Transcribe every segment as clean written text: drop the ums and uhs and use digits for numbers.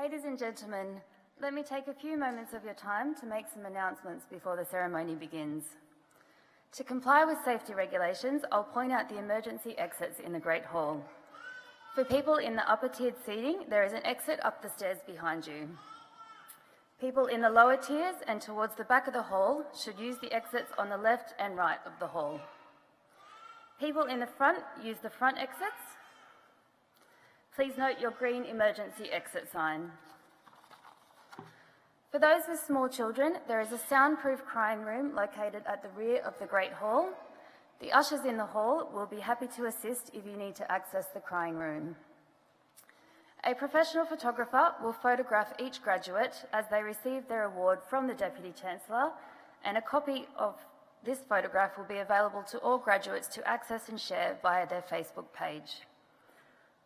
Ladies and gentlemen, let me take a few moments of your time to make some announcements before the ceremony begins. To comply with safety regulations, I'll point out the emergency exits in the Great Hall. For people in the upper tiered seating, there is an exit up the stairs behind you. People in the lower tiers and towards the back of the hall should use the exits on the left and right of the hall. People in the front use the front exits. Please note your green emergency exit sign. For those with small children, there is a soundproof crying room located at the rear of the Great Hall. The ushers in the hall will be happy to assist if you need to access the crying room. A professional photographer will photograph each graduate as they receive their award from the Deputy Chancellor, and a copy of this photograph will be available to all graduates to access and share via their Facebook page.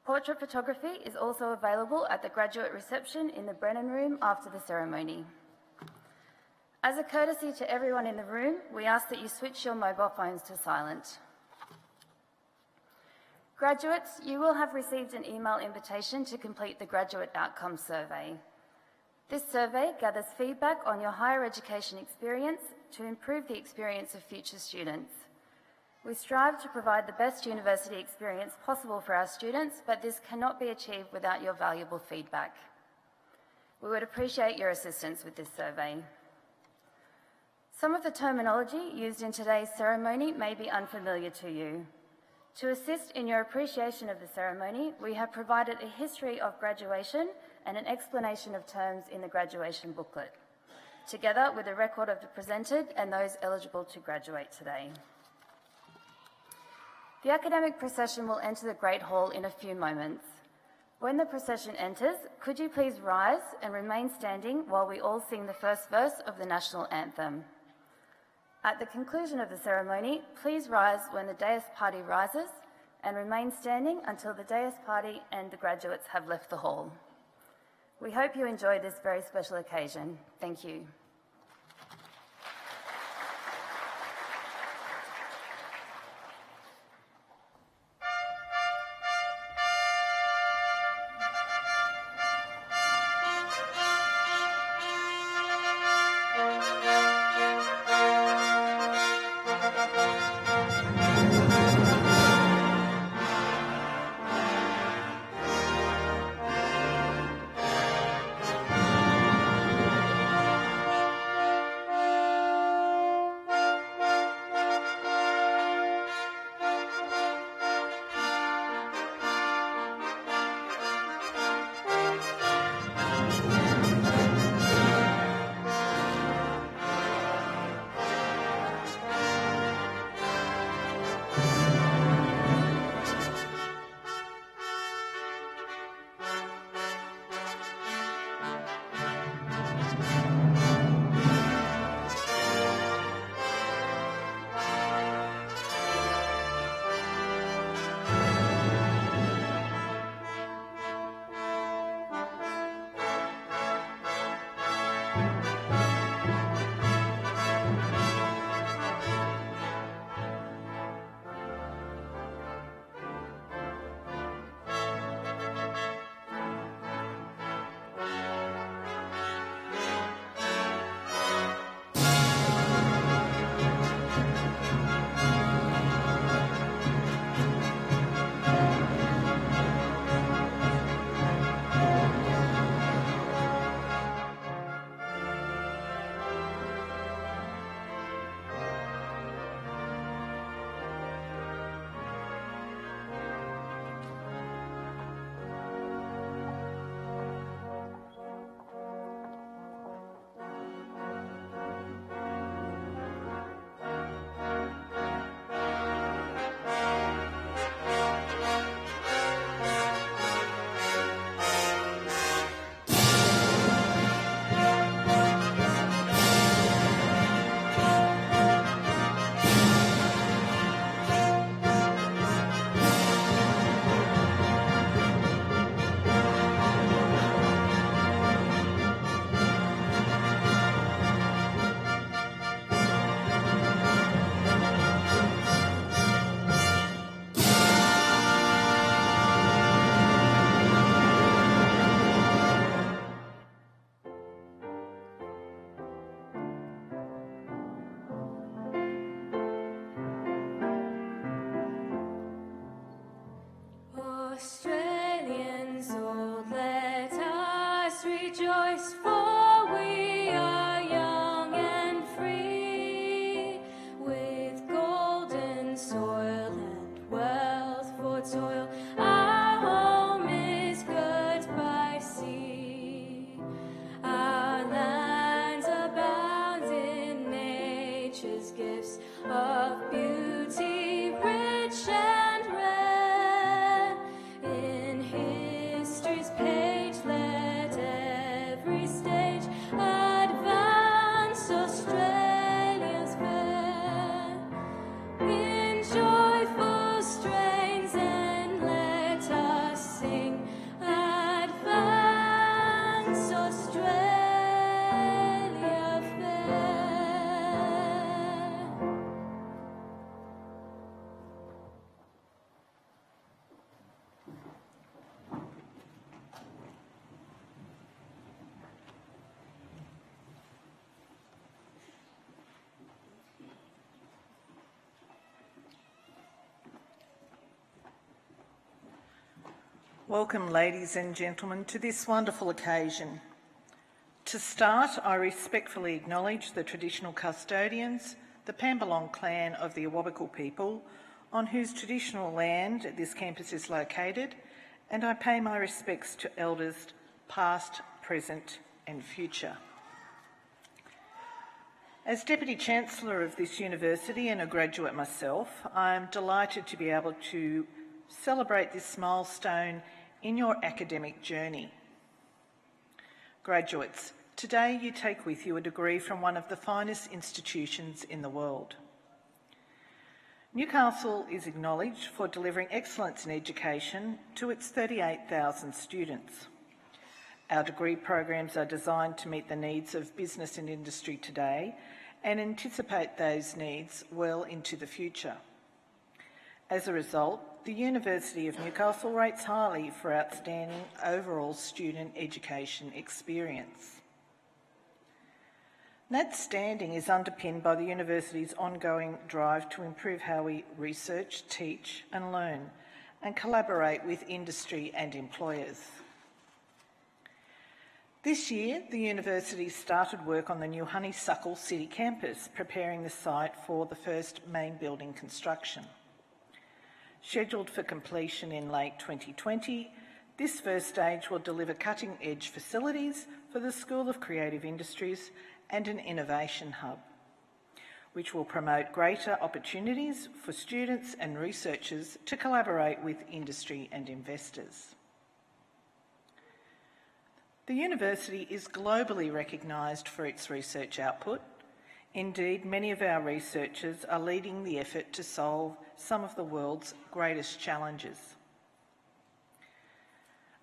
Portrait photography is also available at the graduate reception in the Brennan Room after the ceremony. As a courtesy to everyone in the room, we ask that you switch your mobile phones to silent. Graduates, you will have received an email invitation to complete the Graduate Outcomes Survey. This survey gathers feedback on your higher education experience to improve the experience of future students. We strive to provide the best university experience possible for our students, but this cannot be achieved without your valuable feedback. We would appreciate your assistance with this survey. Some of the terminology used in today's ceremony may be unfamiliar to you. To assist in your appreciation of the ceremony, we have provided a history of graduation and an explanation of terms in the graduation booklet, together with a record of the presented and those eligible to graduate today. The academic procession will enter the Great Hall in a few moments. When the procession enters, could you please rise and remain standing while we all sing the first verse of the national anthem. At the conclusion of the ceremony, please rise when the Deus Party rises and remain standing until the Deus Party and the graduates have left the hall. We hope you enjoy this very special occasion. Thank you. rejoice, for we are young and free, with golden soil and wealth for toil. Our home is girt by sea. Our lands abound in nature's gifts of beauty, rich and rare. In history's page, let every stage advance Australia's fair. In joyful strains, and let us sing, advance Australia fair. Welcome, ladies and gentlemen, to this wonderful occasion. To start, I respectfully acknowledge the traditional custodians, the Pambalong clan of the Awabakal people, on whose traditional land this campus is located, and I pay my respects to elders past, present and future. As Deputy Chancellor of this university and a graduate myself, I am delighted to be able to celebrate this milestone in your academic journey. Graduates, today you take with you a degree from one of the finest institutions in the world. Newcastle is acknowledged for delivering excellence in education to its 38,000 students. Our degree programs are designed to meet the needs of business and industry today and anticipate those needs well into the future. As a result, the University of Newcastle rates highly for outstanding overall student education experience. That standing is underpinned by the university's ongoing drive to improve how we research, teach and learn, and collaborate with industry and employers. This year, the university started work on the new Honeysuckle City campus, preparing the site for the first main building construction. Scheduled for completion in late 2020, this first stage will deliver cutting-edge facilities for the School of Creative Industries and an innovation hub, which will promote greater opportunities for students and researchers to collaborate with industry and investors. The university is globally recognised for its research output. Indeed, many of our researchers are leading the effort to solve some of the world's greatest challenges.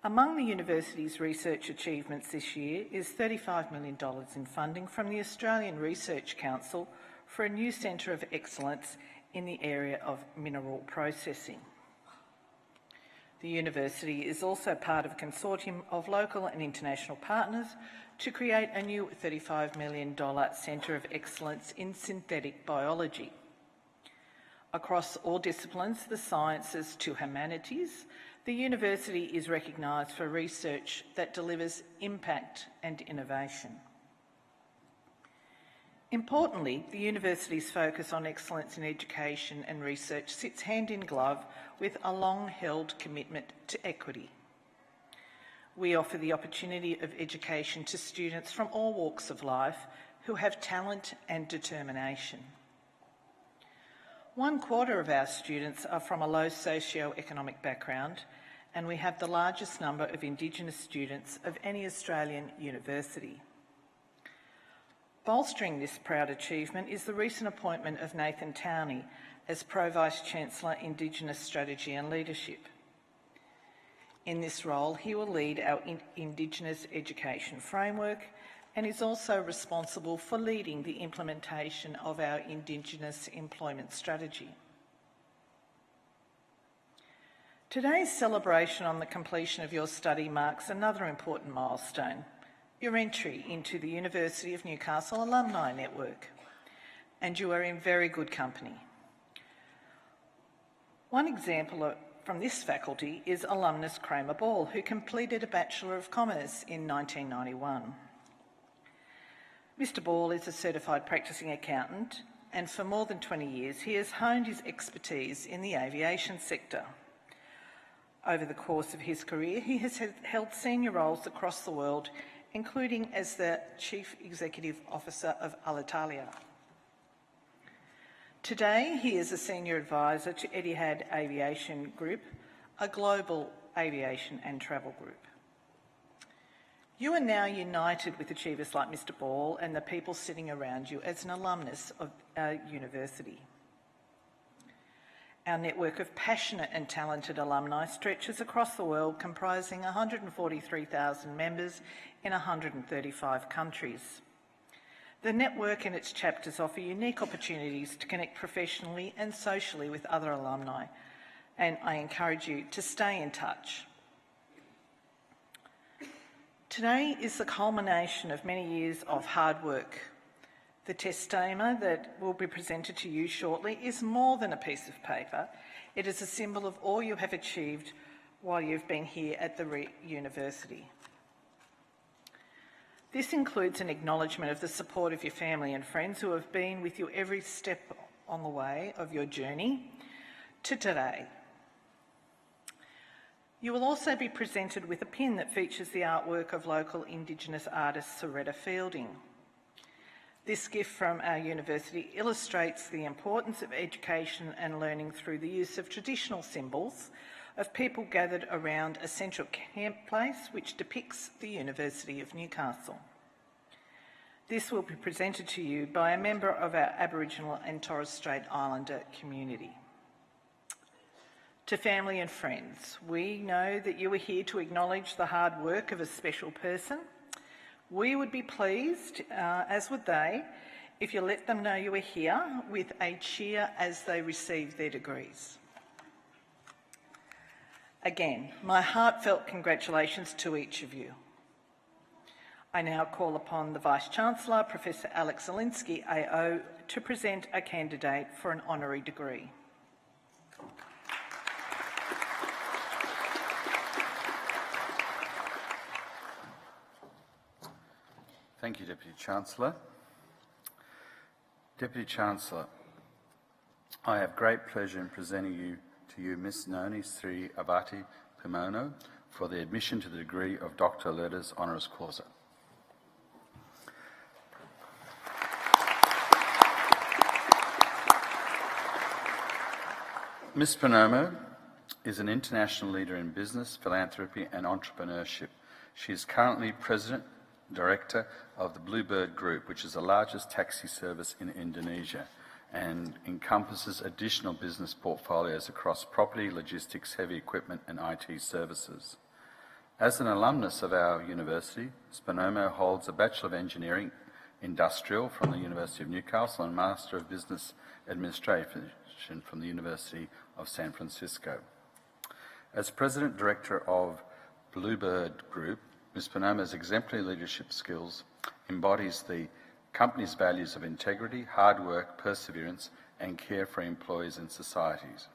Among the university's research achievements this year is $35 million in funding from the Australian Research Council for a new centre of excellence in the area of mineral processing. The university is also part of a consortium of local and international partners to create a new $35 million Centre of Excellence in Synthetic Biology. Across all disciplines, the sciences to humanities, the university is recognised for research that delivers impact and innovation. Importantly, the university's focus on excellence in education and research sits hand in glove with a long-held commitment to equity. We offer the opportunity of education to students from all walks of life who have talent and determination. 1/4 of our students are from a low socio-economic background, and we have the largest number of Indigenous students of any Australian university. Bolstering this proud achievement is the recent appointment of Nathan Towney as Pro-Vice-Chancellor Indigenous Strategy and Leadership. In this role, he will lead our Indigenous education framework and is also responsible for leading the implementation of our Indigenous employment strategy. Today's celebration on the completion of your study marks another important milestone: your entry into the University of Newcastle Alumni Network, and you are in very good company. One example from this faculty is alumnus Kramer Ball, who completed a Bachelor of Commerce in 1991. Mr. Ball is a certified practicing accountant, and for more than 20 years he has honed his expertise in the aviation sector. Over the course of his career, he has held senior roles across the world, including as the Chief Executive Officer of Alitalia. Today, he is a senior advisor to Etihad Aviation Group, a global aviation and travel group. You are now united with achievers like Mr. Ball and the people sitting around you as an alumnus of our university. Our network of passionate and talented alumni stretches across the world, comprising 143,000 members in 135 countries. The network and its chapters offer unique opportunities to connect professionally and socially with other alumni, and I encourage you to stay in touch. Today is the culmination of many years of hard work. The testament that will be presented to you shortly is more than a piece of paper. It is a symbol of all you have achieved while you've been here at the university. This includes an acknowledgement of the support of your family and friends who have been with you every step on the way of your journey to today. You will also be presented with a pin that features the artwork of local Indigenous artist Soretta Fielding. This gift from our university illustrates the importance of education and learning through the use of traditional symbols of people gathered around a central camp place which depicts the University of Newcastle. This will be presented to you by a member of our Aboriginal and Torres Strait Islander community. To family and friends, we know that you are here to acknowledge the hard work of a special person. We would be pleased, as would they, if you let them know you are here with a cheer as they receive their degrees. Again, my heartfelt congratulations to each of you. I now call upon the Vice-Chancellor, Professor Alex Zielinski, AO, to present a candidate for an honorary degree. Thank you, Deputy Chancellor. Deputy Chancellor, I have great pleasure in presenting to you Ms. Noni Sri Avati Pimono for the admission to the degree of Doctor Letters Honoris Causa. Ms. Pimono is an international leader in business, philanthropy and entrepreneurship. She is currently President Director of the Bluebird Group, which is the largest taxi service in Indonesia and encompasses additional business portfolios across property, logistics, heavy equipment and IT services. As an alumnus of our university, Spinomo holds a Bachelor of Engineering Industrial from the University of Newcastle and Master of Business Administration from the University of San Francisco. As President Director of Bluebird Group, Ms. Pinomo's exemplary leadership skills embodies the company's values of integrity, hard work, perseverance and care for employees and societies.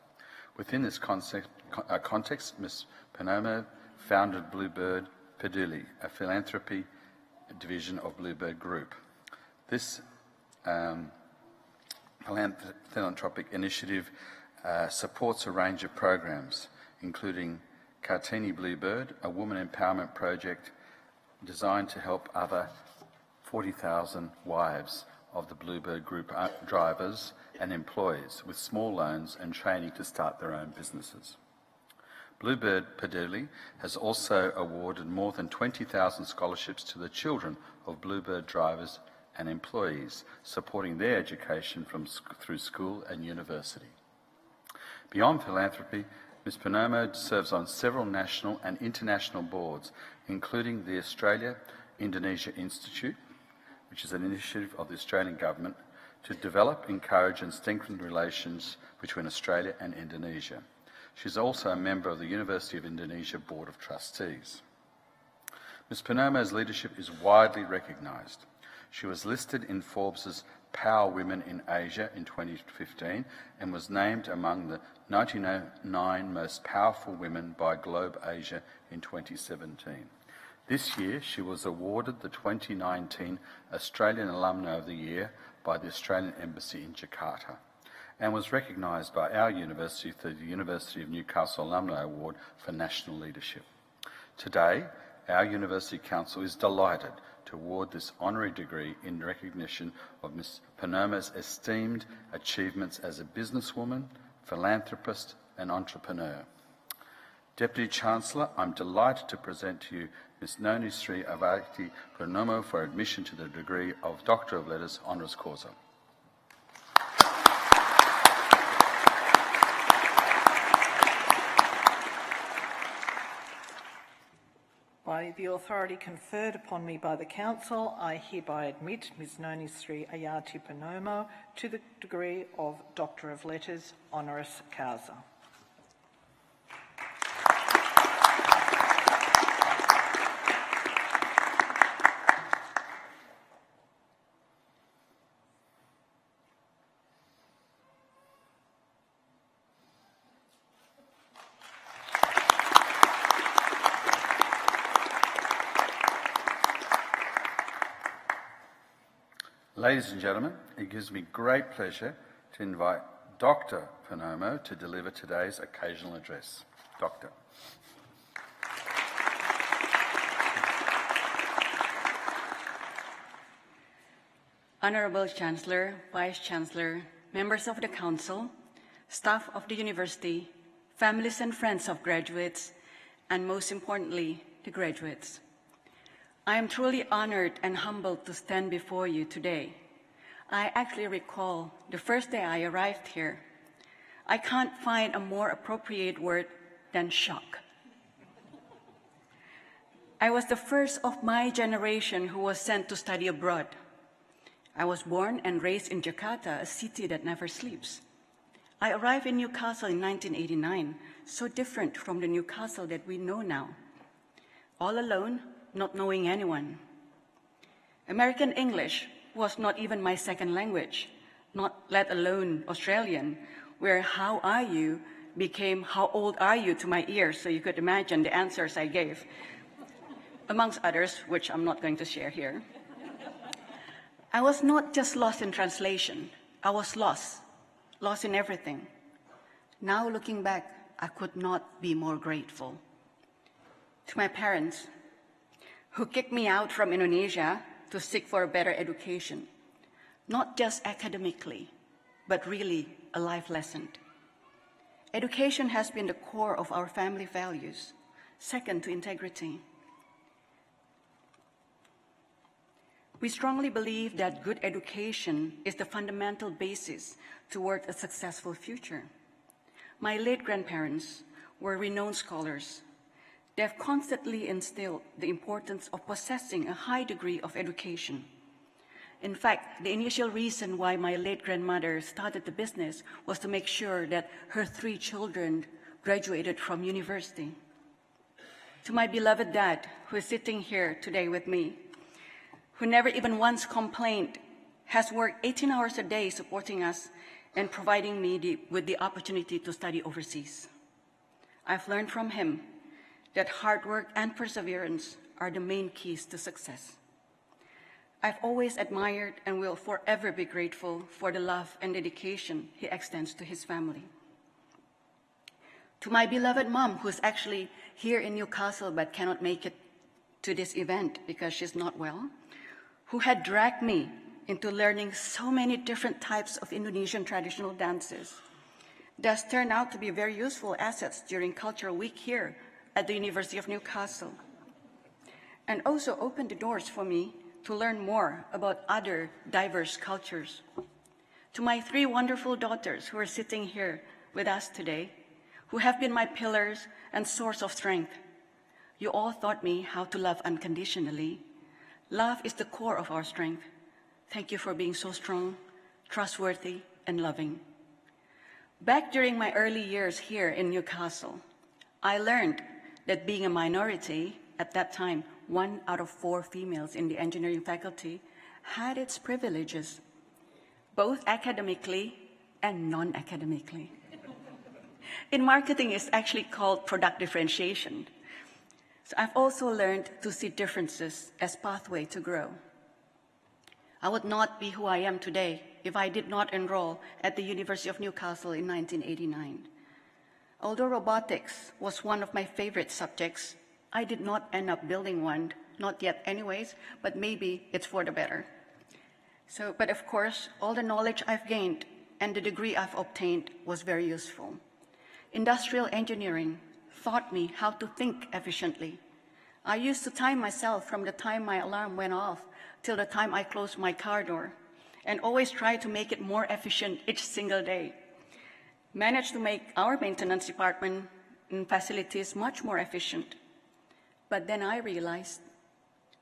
Within this context, Ms. Pinomo founded Bluebird Peduli, a philanthropy division of Bluebird Group. This philanthropic initiative supports a range of programs, including Kartini Bluebird, a woman empowerment project designed to help other 40,000 wives of the Bluebird Group drivers and employees with small loans and training to start their own businesses. Bluebird Peduli has also awarded more than 20,000 scholarships to the children of Bluebird drivers and employees, supporting their education through school and university. Beyond philanthropy, Ms. Pinomo serves on several national and international boards, including the Australia-Indonesia Institute, which is an initiative of the Australian Government to develop, encourage and strengthen relations between Australia and Indonesia. She is also a member of the University of Indonesia Board of Trustees. Ms. Pinomo's leadership is widely recognised. She was listed in Forbes' Power Women in Asia in 2015 and was named among the 99 most powerful women by Globe Asia in 2017. This year, she was awarded the 2019 Australian Alumni of the Year by the Australian Embassy in Jakarta and was recognised by our university through the University of Newcastle Alumni Award for National Leadership. Today, our University Council is delighted to award this honorary degree in recognition of Ms. Panoma's esteemed achievements as a businesswoman, philanthropist and entrepreneur. Deputy Chancellor, I'm delighted to present to you Ms. Noni Sri Avati Pranomo for admission to the degree of Doctor of Letters honoris causa. By the authority conferred upon me by the Council, I hereby admit Ms. Noni Sri Ayati Panomo to the degree of Doctor of Letters honoris causa. Ladies and gentlemen, it gives me great pleasure to invite Dr. Panomo to deliver today's occasional address. Doctor. Honourable Chancellor, Vice-Chancellor, members of the Council, staff of the University, families and friends of graduates, and most importantly, the graduates. I am truly honoured and humbled to stand before you today. I actually recall the first day I arrived here. I can't find a more appropriate word than shock. I was the first of my generation who was sent to study abroad. I was born and raised in Jakarta, a city that never sleeps. I arrived in Newcastle in 1989, so different from the Newcastle that we know now. All alone, not knowing anyone. American English was not even my second language, not let alone Australian, where how are you became how old are you to my ears, so you could imagine the answers I gave, amongst others, which I'm not going to share here. I was not just lost in translation, I was lost in everything. Now looking back, I could not be more grateful. To my parents, who kicked me out from Indonesia to seek for a better education, not just academically, but really a life lesson. Education has been the core of our family values, second to integrity. We strongly believe that good education is the fundamental basis toward a successful future. My late grandparents were renowned scholars. They have constantly instilled the importance of possessing a high degree of education. In fact, the initial reason why my late grandmother started the business was to make sure that her 3 children graduated from university. To my beloved dad, who is sitting here today with me, who never even once complained, has worked 18 hours a day supporting us and providing me with the opportunity to study overseas. I've learned from him that hard work and perseverance are the main keys to success. I've always admired and will forever be grateful for the love and dedication he extends to his family. To my beloved mom, who's actually here in Newcastle but cannot make it to this event because she's not well, who had dragged me into learning so many different types of Indonesian traditional dances, thus turned out to be very useful assets during Cultural Week here at the University of Newcastle, and also opened the doors for me to learn more about other diverse cultures. To my 3 wonderful daughters who are sitting here with us today, who have been my pillars and source of strength, you all taught me how to love unconditionally. Love is the core of our strength. Thank you for being so strong, trustworthy, and loving. Back during my early years here in Newcastle, I learned that being a minority, at that time, 1 out of 4 females in the engineering faculty, had its privileges, both academically and non-academically. In marketing, it's actually called product differentiation. So I've also learned to see differences as pathway to grow. I would not be who I am today if I did not enroll at the University of Newcastle in 1989. Although robotics was one of my favorite subjects, I did not end up building one, not yet anyways, but maybe it's for the better. But of course, all the knowledge I've gained and the degree I've obtained was very useful. Industrial engineering taught me how to think efficiently. I used to time myself from the time my alarm went off till the time I closed my car door, and always try to make it more efficient each single day. Managed to make our maintenance department and facilities much more efficient. But then I realized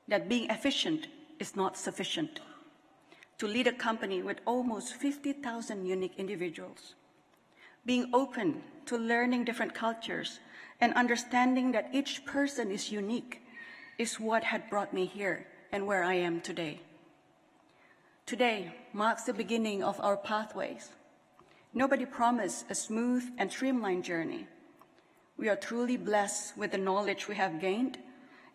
that being efficient is not sufficient. To lead a company with almost 50,000 unique individuals, being open to learning different cultures and understanding that each person is unique is what had brought me here and where I am today. Today marks the beginning of our pathways. Nobody promised a smooth and streamlined journey. We are truly blessed with the knowledge we have gained,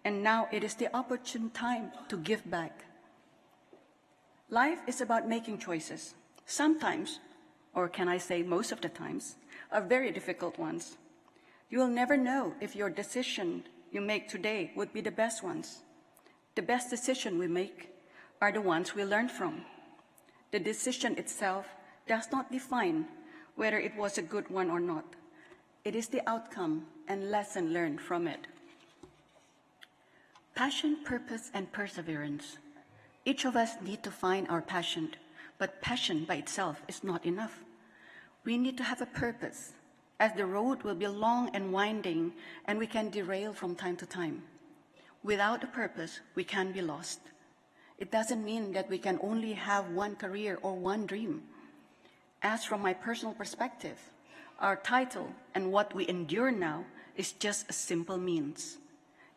and now it is the opportune time to give back. Life is about making choices. Sometimes, or can I say most of the times, are very difficult ones. You will never know if your decision you make today would be the best ones. The best decision we make are the ones we learn from. The decision itself does not define whether it was a good one or not. It is the outcome and lesson learned from it. Passion, purpose, and perseverance. Each of us need to find our passion, but passion by itself is not enough. We need to have a purpose, as the road will be long and winding, and we can derail from time to time. Without a purpose, we can be lost. It doesn't mean that we can only have one career or one dream. As from my personal perspective, our title and what we endure now is just a simple means,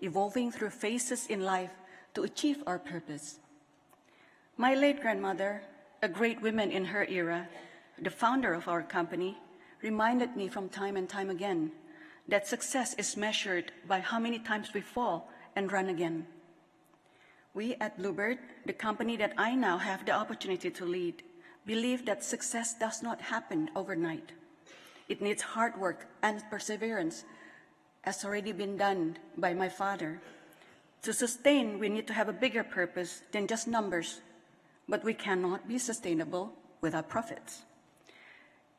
evolving through phases in life to achieve our purpose. My late grandmother, a great woman in her era, the founder of our company, reminded me from time and time again that success is measured by how many times we fall and run again. We at Bluebird, the company that I now have the opportunity to lead, believe that success does not happen overnight. It needs hard work and perseverance, as already been done by my father. To sustain, we need to have a bigger purpose than just numbers, but we cannot be sustainable without profits.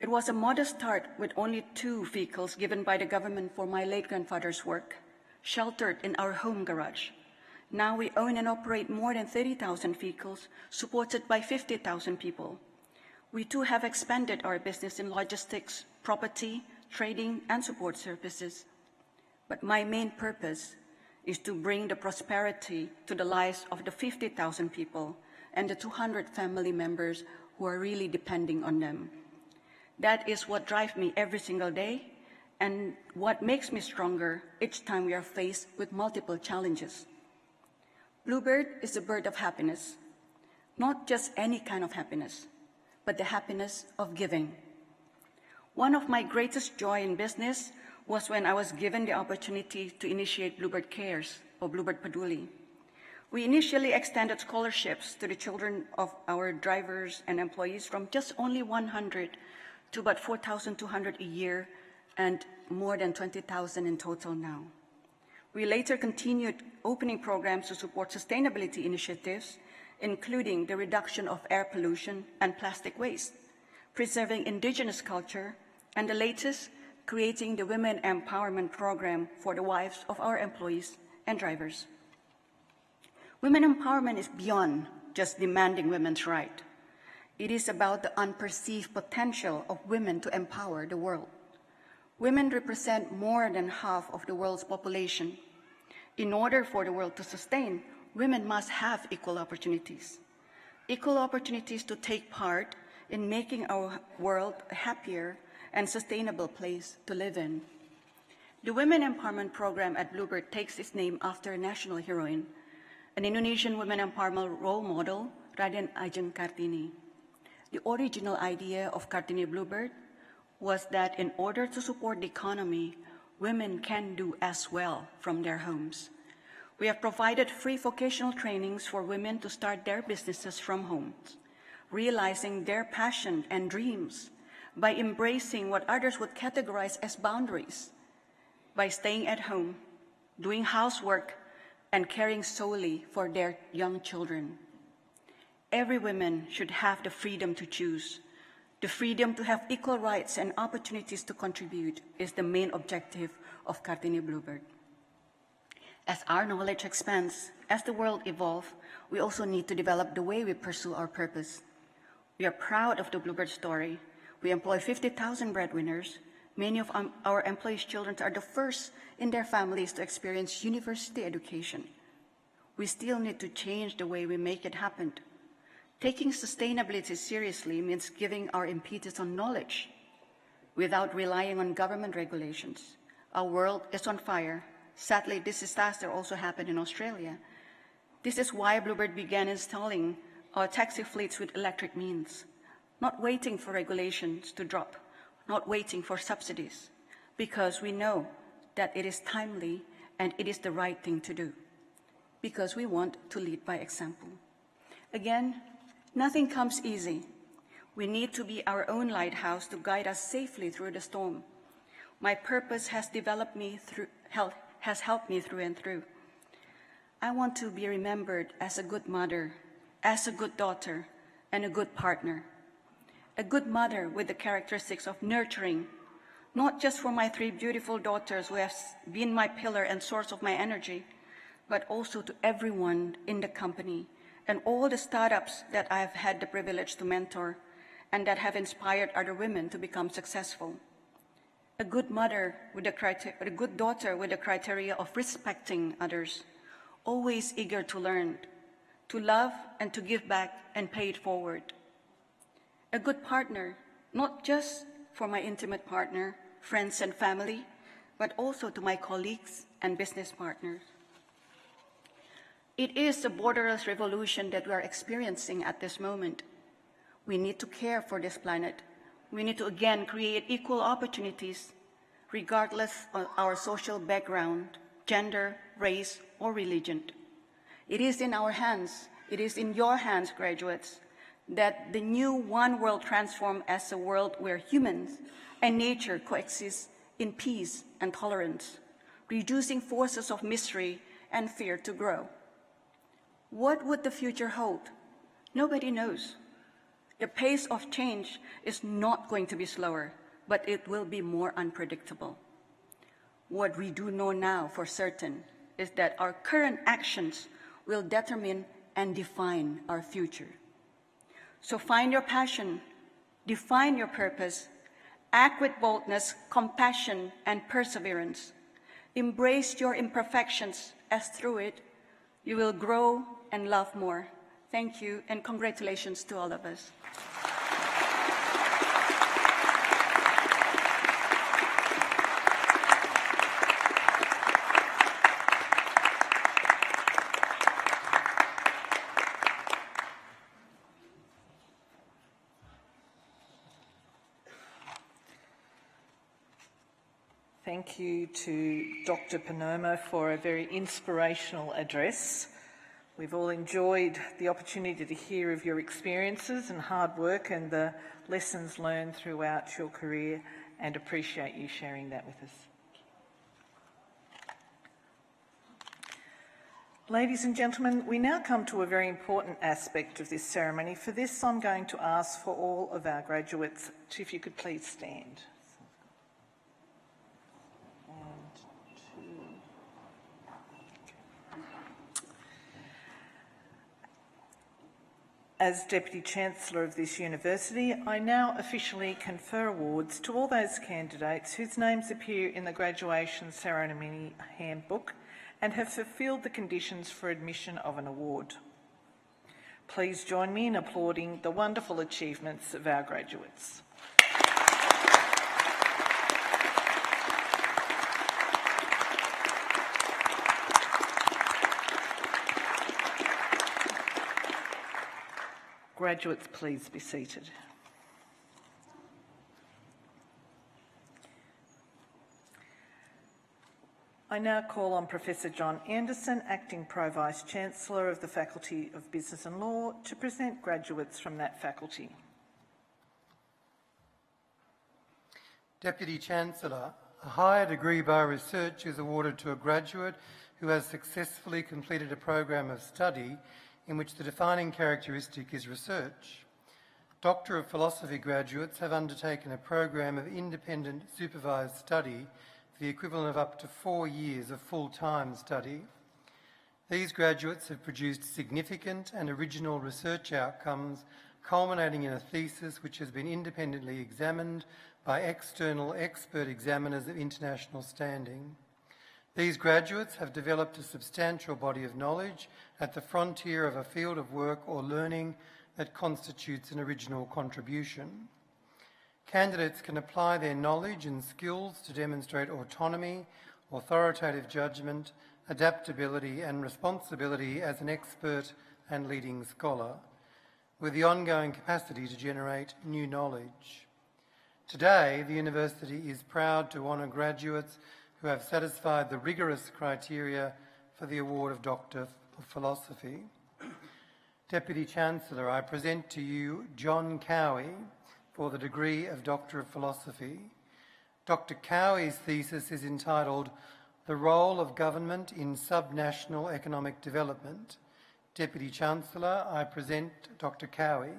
It was a modest start with only 2 vehicles given by the government for my late grandfather's work, sheltered in our home garage. Now we own and operate more than 30,000 vehicles, supported by 50,000 people. We too have expanded our business in logistics, property, trading, and support services. But my main purpose is to bring the prosperity to the lives of the 50,000 people and the 200 family members who are really depending on them. That is what drives me every single day and what makes me stronger each time we are faced with multiple challenges. Bluebird is a bird of happiness, not just any kind of happiness, but the happiness of giving. One of my greatest joy in business was when I was given the opportunity to initiate Bluebird Cares, or Bluebird Paduli. We initially extended scholarships to the children of our drivers and employees from just only 100 to about 4,200 a year and more than 20,000 in total now. We later continued opening programs to support sustainability initiatives, including the reduction of air pollution and plastic waste, preserving indigenous culture, and the latest, creating the Women Empowerment Program for the wives of our employees and drivers. Women empowerment is beyond just demanding women's right. It is about the unperceived potential of women to empower the world. Women represent more than half of the world's population. In order for the world to sustain, women must have equal opportunities. Equal opportunities to take part in making our world a happier and sustainable place to live in. The Women Empowerment Program at Bluebird takes its name after a national heroine, an Indonesian women empowerment role model, Raden Ajeng Kartini. The original idea of Kartini Bluebird was that in order to support the economy, women can do as well from their homes. We have provided free vocational trainings for women to start their businesses from homes, realizing their passion and dreams by embracing what others would categorize as boundaries, by staying at home, doing housework, and caring solely for their young children. Every woman should have the freedom to choose. The freedom to have equal rights and opportunities to contribute is the main objective of Kartini Bluebird. As our knowledge expands, as the world evolves, we also need to develop the way we pursue our purpose. We are proud of the Bluebird story. We employ 50,000 breadwinners. Many of our employees' children are the first in their families to experience university education. We still need to change the way we make it happen. Taking sustainability seriously means giving our impetus on knowledge without relying on government regulations. Our world is on fire. Sadly, this disaster also happened in Australia. This is why Bluebird began installing our taxi fleets with electric means, not waiting for regulations to drop, not waiting for subsidies, because we know that it is timely and it is the right thing to do, because we want to lead by example. Again, nothing comes easy. We need to be our own lighthouse to guide us safely through the storm. My purpose has helped me through and through. I want to be remembered as a good mother, as a good daughter, and a good partner. A good mother with the characteristics of nurturing, not just for my 3 beautiful daughters who have been my pillar and source of my energy, but also to everyone in the company and all the startups that I have had the privilege to mentor and that have inspired other women to become successful. A good mother with a good daughter with the criteria of respecting others, always eager to learn, to love and to give back and pay it forward. A good partner, not just for my intimate partner, friends and family, but also to my colleagues and business partners. It is a borderless revolution that we are experiencing at this moment. We need to care for this planet. We need to again create equal opportunities, regardless of our social background, gender, race, or religion. It is in our hands, it is in your hands, graduates, that the new one world transform as a world where humans and nature coexist in peace and tolerance, reducing forces of misery and fear to grow. What would the future hold? Nobody knows. The pace of change is not going to be slower, but it will be more unpredictable. What we do know now for certain is that our current actions will determine and define our future. So find your passion, define your purpose, act with boldness, compassion, and perseverance. Embrace your imperfections, as through it, you will grow and love more. Thank you, and congratulations to all of us. Thank you to Dr. Panomo for a very inspirational address. We've all enjoyed the opportunity to hear of your experiences and hard work and the lessons learned throughout your career, and appreciate you sharing that with us. Ladies and gentlemen, we now come to a very important aspect of this ceremony. For this, I'm going to ask for all of our graduates if you could please stand. As Deputy Chancellor of this university, I now officially confer awards to all those candidates whose names appear in the graduation ceremony handbook and have fulfilled the conditions for admission of an award. Please join me in applauding the wonderful achievements of our graduates. Graduates, please be seated. I now call on Professor John Anderson, Acting Pro-Vice Chancellor of the Faculty of Business and Law, to present graduates from that faculty. Deputy Chancellor, a higher degree by research is awarded to a graduate who has successfully completed a program of study in which the defining characteristic is research. Doctor of Philosophy graduates have undertaken a program of independent supervised study for the equivalent of up to 4 years of full-time study. These graduates have produced significant and original research outcomes, culminating in a thesis which has been independently examined by external expert examiners of international standing. These graduates have developed a substantial body of knowledge at the frontier of a field of work or learning that constitutes an original contribution. Candidates can apply their knowledge and skills to demonstrate autonomy, authoritative judgment, adaptability and responsibility as an expert and leading scholar, with the ongoing capacity to generate new knowledge. Today, the University is proud to honour graduates who have satisfied the rigorous criteria for the award of Doctor of Philosophy. Deputy Chancellor, I present to you John Cowie for the degree of Doctor of Philosophy. Dr. Cowie's thesis is entitled The Role of Government in Subnational Economic Development. Deputy Chancellor, I present Dr. Cowie.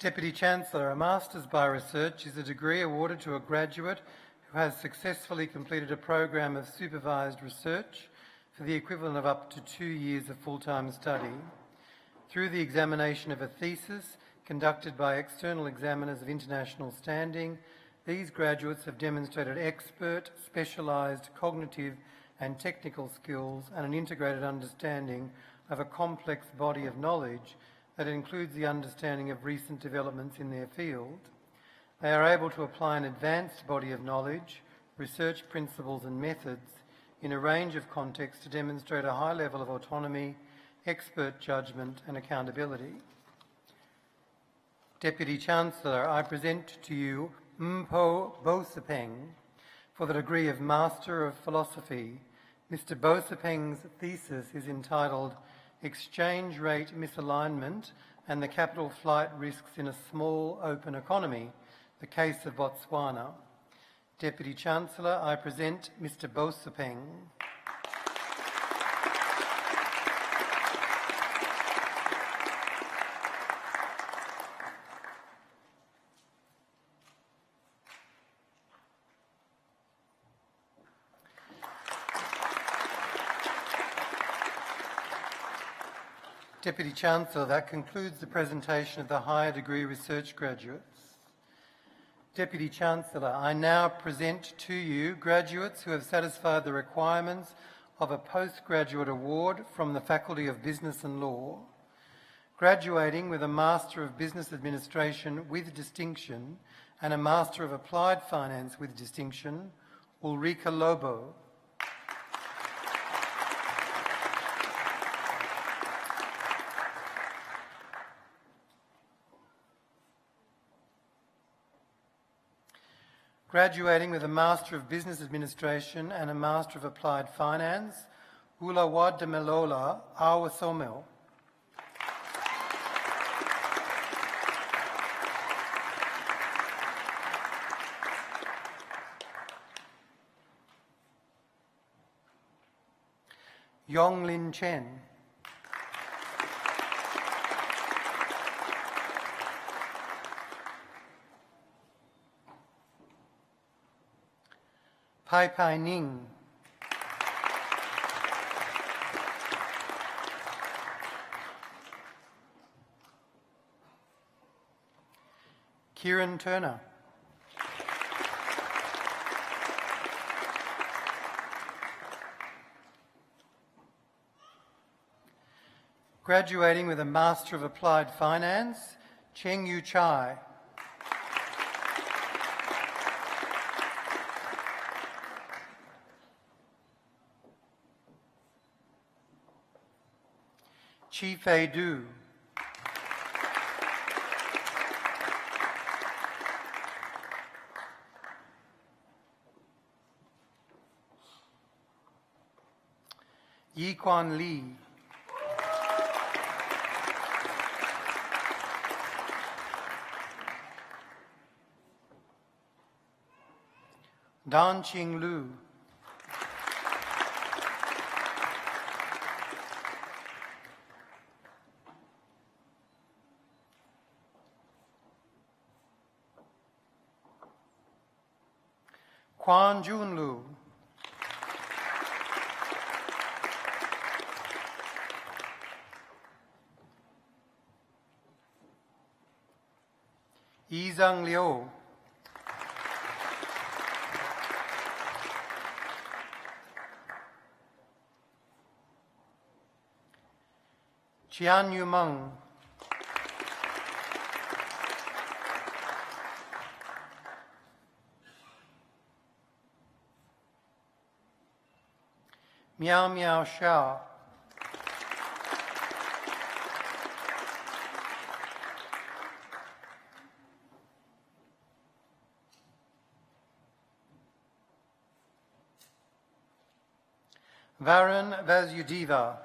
Deputy Chancellor, a Masters by Research is a degree awarded to a graduate who has successfully completed a program of supervised research for the equivalent of up to 2 years of full-time study. Through the examination of a thesis conducted by external examiners of international standing, these graduates have demonstrated expert, specialised cognitive and technical skills and an integrated understanding of a complex body of knowledge that includes the understanding of recent developments in their field. They are able to apply an advanced body of knowledge, research principles and methods in a range of contexts to demonstrate a high level of autonomy, expert judgment and accountability. Deputy Chancellor, I present to you Mpo Bosapeng for the degree of Master of Philosophy. Mr. Bosapeng's thesis is entitled Exchange Rate Misalignment and the Capital Flight Risks in a Small Open Economy, the Case of Botswana. Deputy Chancellor, I present Mr. Bosapeng. Deputy Chancellor, that concludes the presentation of the higher degree research graduates. Deputy Chancellor, I now present to you graduates who have satisfied the requirements of a postgraduate award from the Faculty of Business and Law. Graduating with a Master of Business Administration with distinction and a Master of Applied Finance with distinction, Ulrika Lobo. Graduating with a Master of Business Administration and a Master of Applied Finance, Ulawaddamelola Awasomel. Yong Lin Chen. Pai Pai Ning. Kieran Turner. Graduating with a Master of Applied Finance, Cheng Yu Chai. Chi Fei Du. Yi Quan Lee. Dan Qing Lu. Quan Jun Lu. Yi Zhang Liu. Qian Yu Meng. Miao Miao Shao. Varun Vasudeva.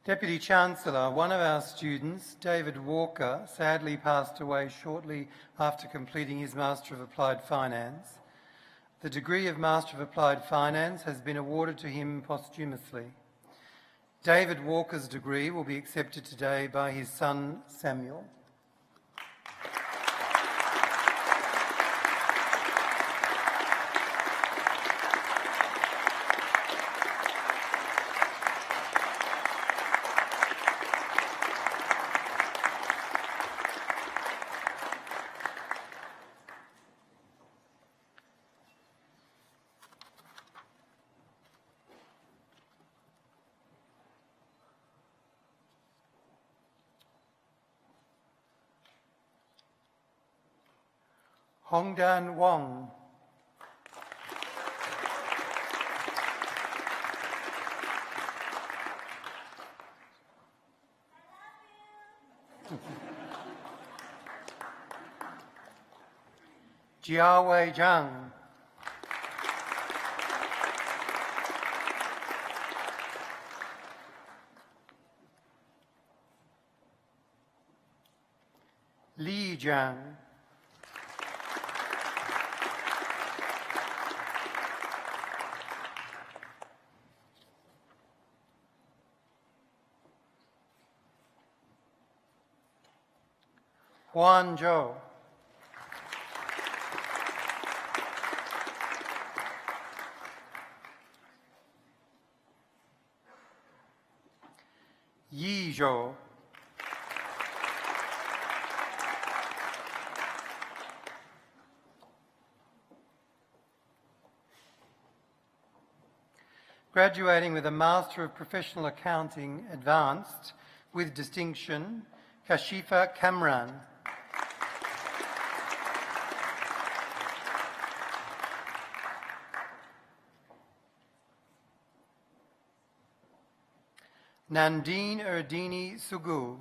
Deputy Chancellor, one of our students, David Walker, sadly passed away shortly after completing his Master of Applied Finance. The degree of Master of Applied Finance has been awarded to him posthumously. David Walker's degree will be accepted today by his son, Samuel. Hongdan Wong. Jiawei Zhang. Li Zhang. Huan Zhou. Yi Zhou. Graduating with a Master of Professional Accounting Advanced with distinction, Kashifa Kamran. Nandine Erdini Sugu.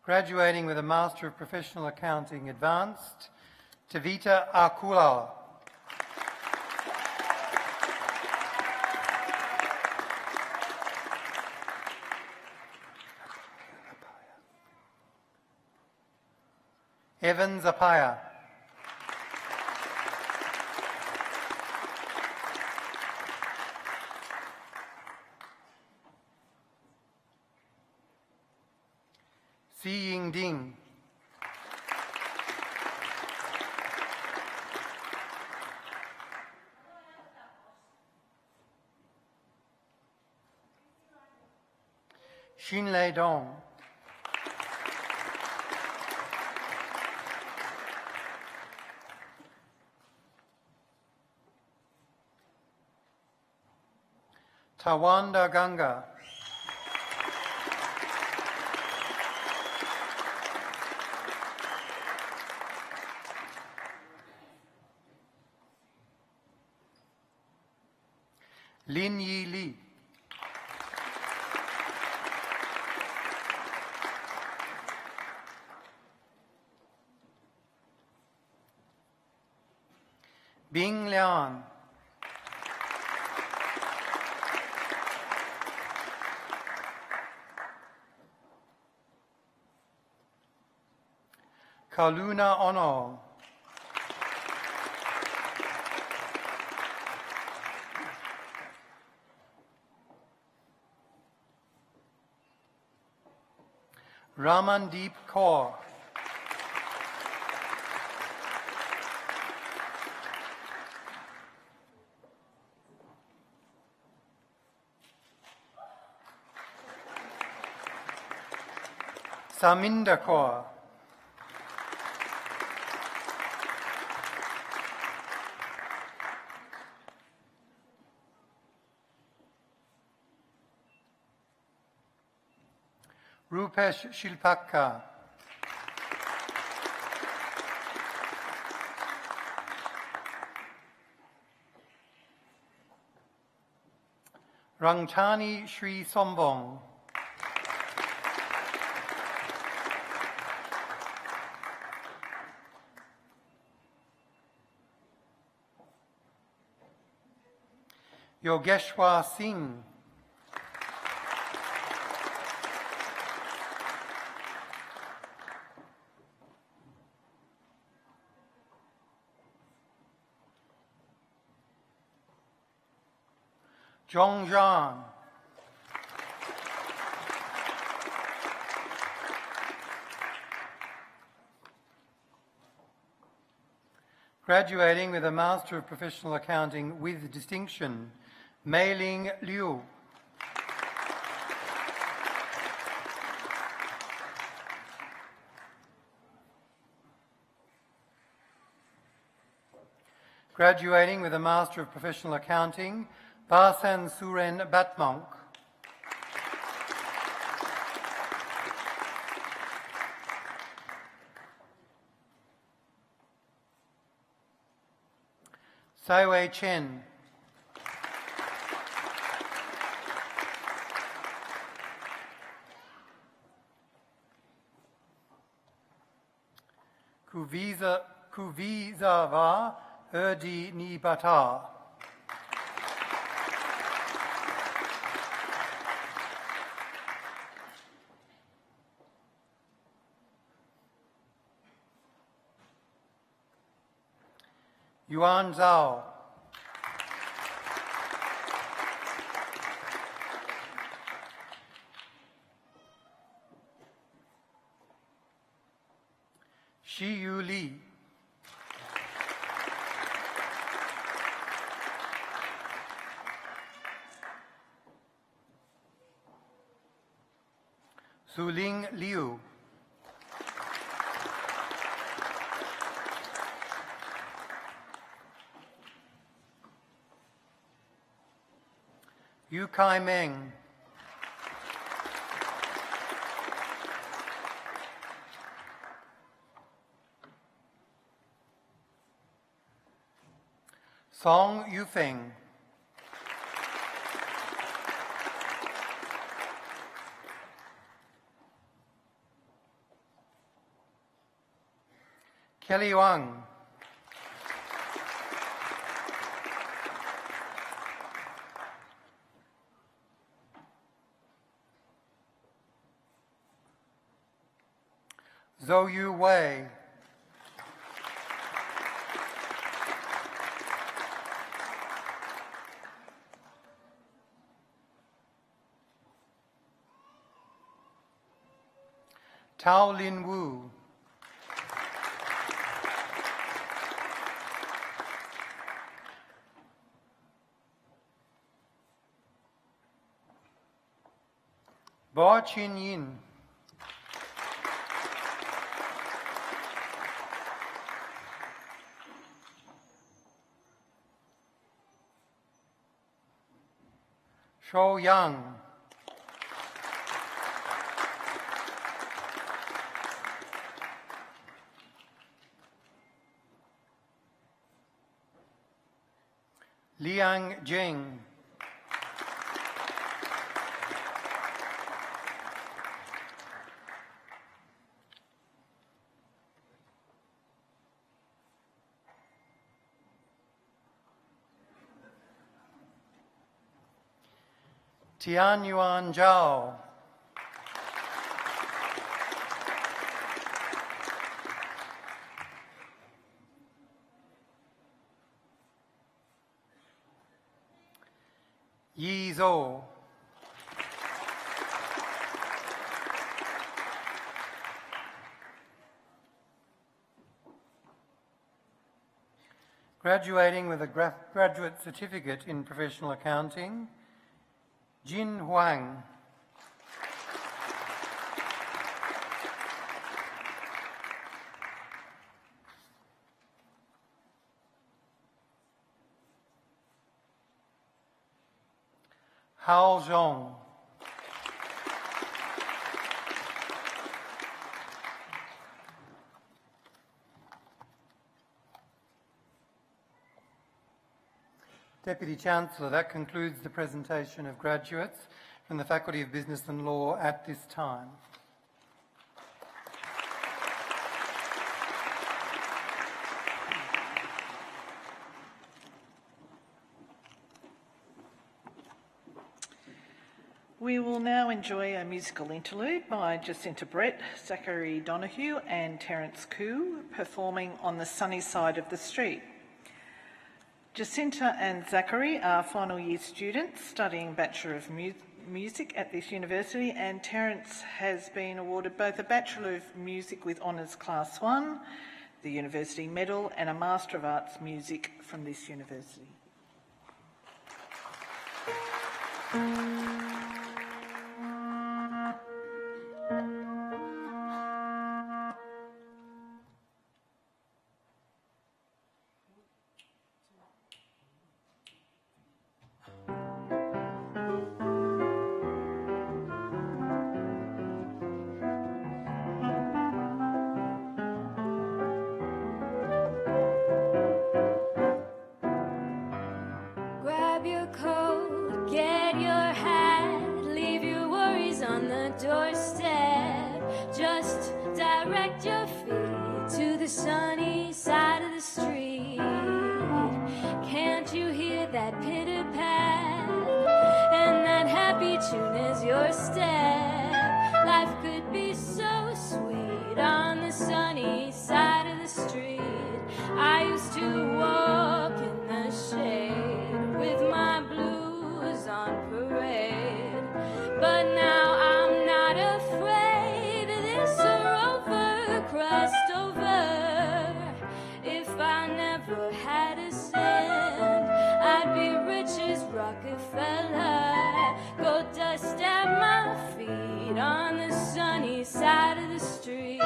Graduating with a Master of Professional Accounting Advanced, Tavita Akula. Evan Zapaya. Si Ying Ding. Xin Lei Dong. Tawanda Ganga, Lin Yi Li, Bing Lian, Kaluna Ono, Ramandeep Kaur, Saminda Kaur, Rupesh Shilpakka, Rangchani Sri Sombong, Yogeshwar Singh, Zhong Zhan, graduating with a Master of Professional Accounting with distinction, Mei-Ling Liu, graduating with a Master of Professional Accounting, Basan Suren Batmonk, Saiwei Chen, Kuvizava Erdi Nibata, Yuan Zhao, Shi Yu Li, Zuling Liu, Yu Kai Meng, Song Yufeng, Kelly Wang, Zhou Yu Wei, Tao Lin Wu, Bo Chin Yin, Shou Yang. Liang Jing. Tian Yuan Zhao. Yi Zhou. Graduating with a graduate certificate in professional accounting, Jin Huang. Hao Zhong. Deputy Chancellor, that concludes the presentation of graduates from the Faculty of Business and Law at this time. We will now enjoy a musical interlude by Jacinta Brett, Zachary Donoghue and Terence Koo performing On the Sunny Side of the Street. Jacinta and Zachary are final year students studying Bachelor of Music at this university, and Terence has been awarded both a Bachelor of Music with Honours Class 1, the University Medal, and a Master of Arts Music from this university. Grab your coat, get your hat, leave your worries on the doorstep. Just direct your feet to the sunny side of the street. Can't you hear that pitter-pat? And that happy tune is your step. Life could be so sweet on the sunny side of the street. I used to walk in the shade with my blues on parade, but now I'm not afraid. This rover crossed over. If I never had a cent, I'd be rich as Rockefeller. Go dust at my feet on the sunny side of the street.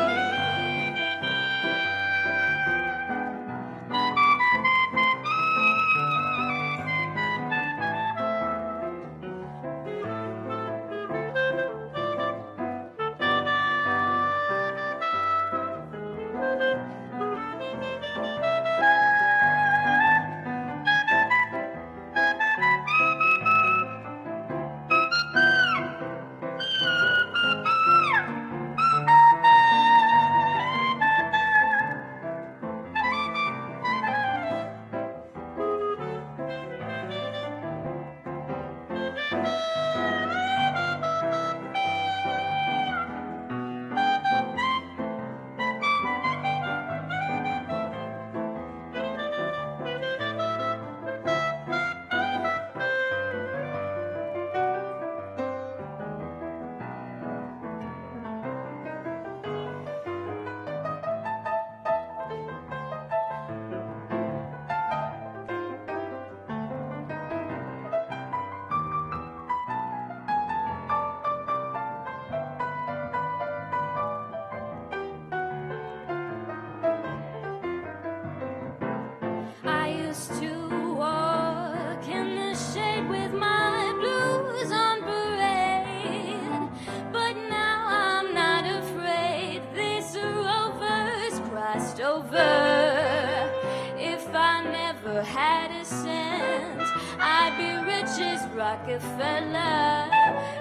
never had a cent, I'd be rich as Rockefeller.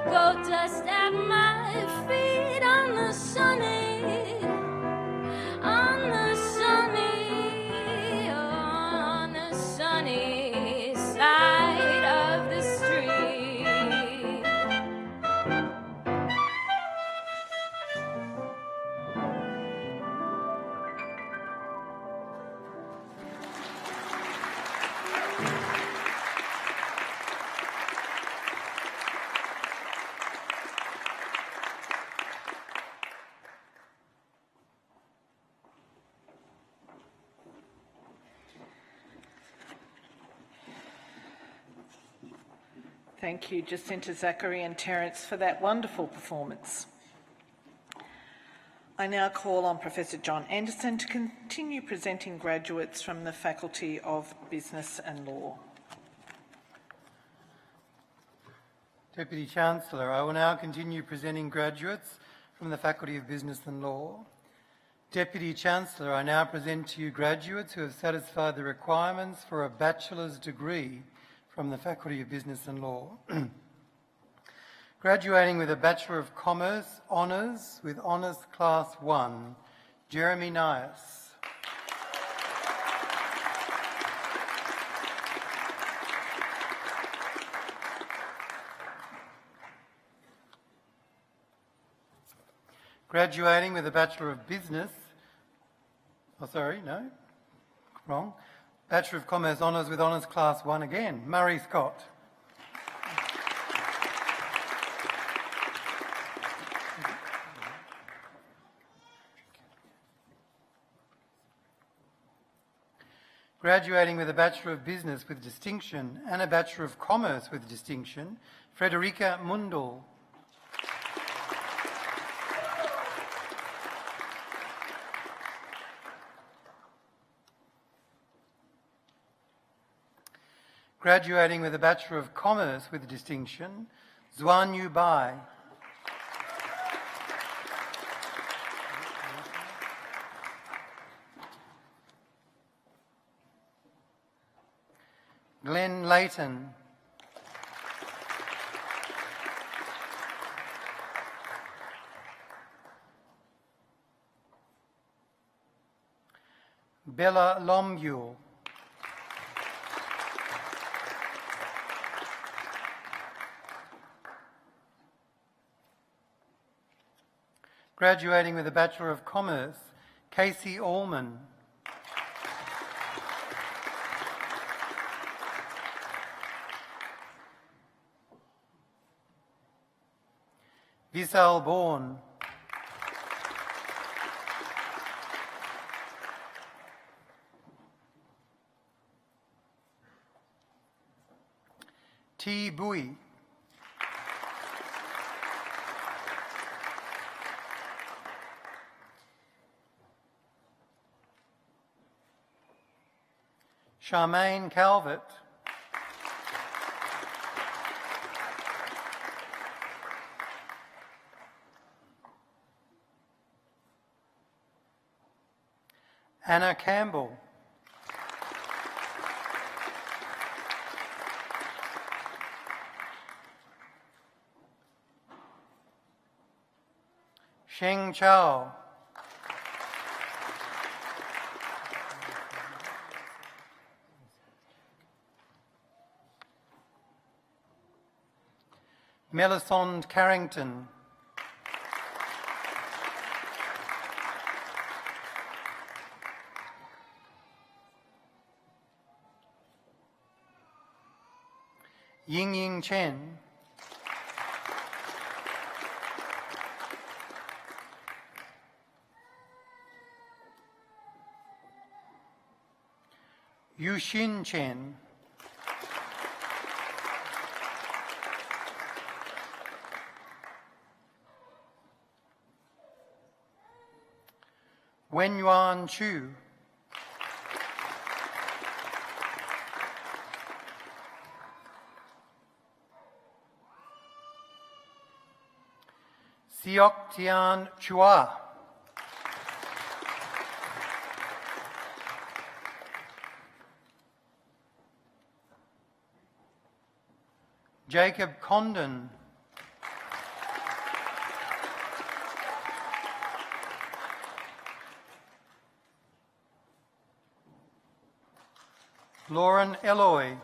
Gold dust at my feet on the sunny, on the sunny, on the sunny side of the street. Thank you, Jacinta, Zachary and Terence, for that wonderful performance. I now call on Professor John Anderson to continue presenting graduates from the Faculty of Business and Law. Deputy Chancellor, I will now continue presenting graduates from the Faculty of Business and Law. Deputy Chancellor, I now present to you graduates who have satisfied the requirements for a bachelor's degree from the Faculty of Business and Law. Graduating with a Bachelor of Commerce Honours with Honours Class 1, Jeremy Nias. Graduating with a Bachelor of Business, Bachelor of Commerce Honours with Honours Class 1 again, Murray Scott. Graduating with a Bachelor of Business with distinction and a Bachelor of Commerce with distinction, Frederica Mundel. Graduating with a Bachelor of Commerce with distinction, Zuan Yu Bai. Glenn Layton. Bella Lomgul. Graduating with a Bachelor of Commerce, Casey Allman. Visal Bourne. T. Bui. Charmaine Calvert. Anna Campbell. Sheng Chao. Melisande Carrington. Ying Ying Chen. Yushin Chen. Wenyuan Chu. Siok Tian Chua. Jacob Condon. Lauren Eloy.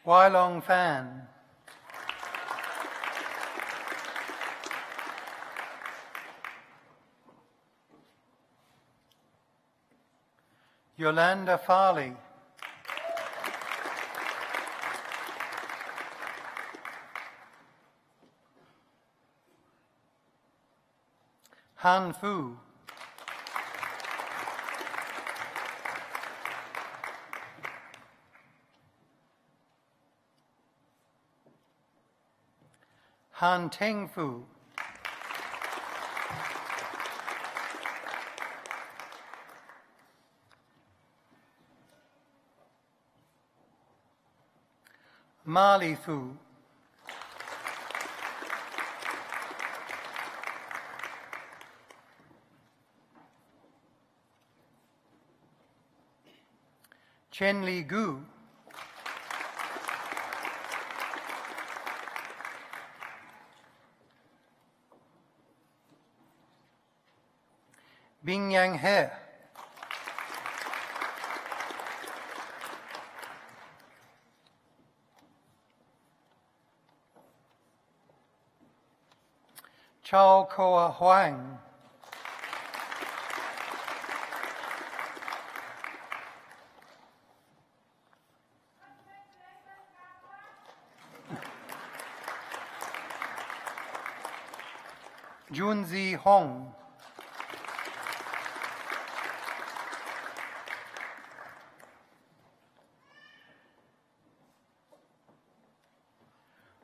Wailong Fan. Yolanda Farley. Han Fu. Han Teng Fu. Mali Fu. Chen Li Gu. Bing Yang He. Chao Koa Huang. Junzi Hong.